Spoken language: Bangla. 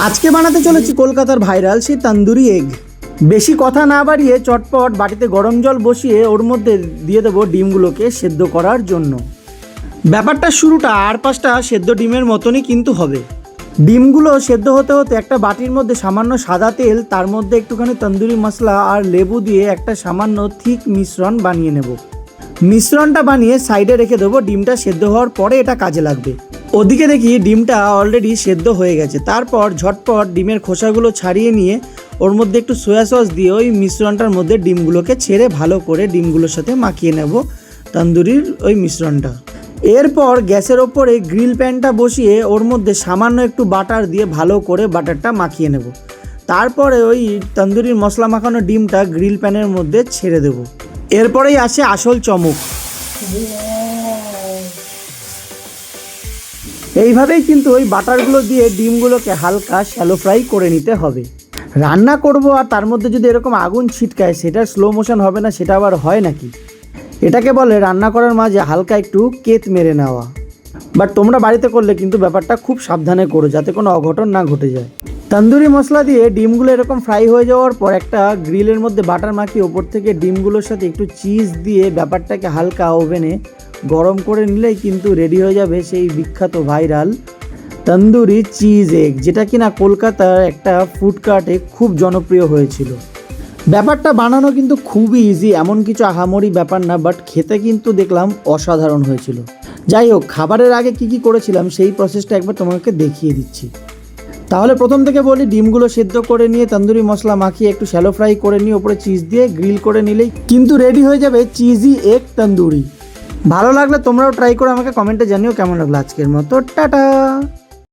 আজকে বানাতে চলেছি কলকাতার ভাইরাল সেই তন্দুরি এগ। বেশি কথা না বাড়িয়ে চটপট বাটিতে গরম জল বসিয়ে ওর মধ্যে দিয়ে দেবো ডিমগুলোকে সেদ্ধ করার জন্য। ব্যাপারটা শুরুটা আর পাঁচটা সেদ্ধ ডিমের মতনই কিন্তু হবে। ডিমগুলো সেদ্ধ হতে হতে একটা বাটির মধ্যে সামান্য সাদা তেল, তার মধ্যে একটুখানি তন্দুরি মশলা আর লেবু দিয়ে একটা সামান্য থিক মিশ্রণ বানিয়ে নেব। মিশ্রণটা বানিয়ে সাইডে রেখে দেবো। ডিমটা সেদ্ধ হওয়ার পরে এটা কাজে লাগবে। ওদিকে দেখি ডিমটা অলরেডি সেদ্ধ হয়ে গেছে। তারপর ঝটপট ডিমের খোসাগুলো ছাড়িয়ে নিয়ে ওর মধ্যে একটু সয়া সস দিয়ে ওই মিশ্রণটার মধ্যে ডিমগুলোকে ছেড়ে ভালো করে ডিমগুলোর সাথে মাখিয়ে নেব তন্দুরির ওই মিশ্রণটা। এরপর গ্যাসের ওপরে গ্রিল প্যানটা বসিয়ে ওর মধ্যে সামান্য একটু বাটার দিয়ে ভালো করে বাটারটা মাখিয়ে নেব। তারপরে ওই তন্দুরির মশলা মাখানো ডিমটা গ্রিল প্যানের মধ্যে ছেড়ে দেব। এরপরেই আসে আসল চমক। এইভাবেই কিন্তু ওই বাটারগুলো দিয়ে ডিমগুলোকে হালকা শ্যালো ফ্রাই করে নিতে হবে। রান্না করব আর তার মধ্যে যদি এরকম আগুন ছিটকায়, সেটার স্লো মোশন হবে না, সেটা আবার হয় নাকি? এটাকে বলে রান্না করার মাঝে হালকা একটু কেত মেরে নেওয়া। বাট তোমরা বাড়িতে করলে কিন্তু ব্যাপারটা খুব সাবধানে করো, যাতে কোনো অঘটন না ঘটে যায়। তন্দুরি মশলা দিয়ে ডিমগুলো এরকম ফ্রাই হয়ে যাওয়ার পর একটা গ্রিলের মধ্যে বাটার মাখিয়ে ওপর থেকে ডিমগুলোর সাথে একটু চিজ দিয়ে ব্যাপারটাকে হালকা ওভেনে গরম করে নিলেই কিন্তু রেডি হয়ে যাবে সেই বিখ্যাত ভাইরাল তন্দুরি চিজ এগ, যেটা কিনা কলকাতার একটা ফুডকার্টে খুব জনপ্রিয় হয়েছিল। ব্যাপারটা বানানো কিন্তু খুবই ইজি, এমন কিছু আহামরি ব্যাপার না, বাট খেতে কিন্তু দেখলাম অসাধারণ হয়েছিল। যাই হোক, খাবারের আগে কি করেছিলাম সেই প্রসেসটা একবার তোমাকে দেখিয়ে দিচ্ছি। তাহলে প্রথম থেকে বলি, ডিমগুলো সেদ্ধ করে নিয়ে তন্দুরি মশলা মাখিয়ে একটু শ্যালো ফ্রাই করে নিয়ে ওপরে চিজ দিয়ে গ্রিল করে নিলেই কিন্তু রেডি হয়ে যাবে চিজি এগ তন্দুরি। ভালো লাগলে তোমরাও ট্রাই করে আমাকে কমেন্টে জানিও কেমন লাগলো। আজকের মতো টাটা।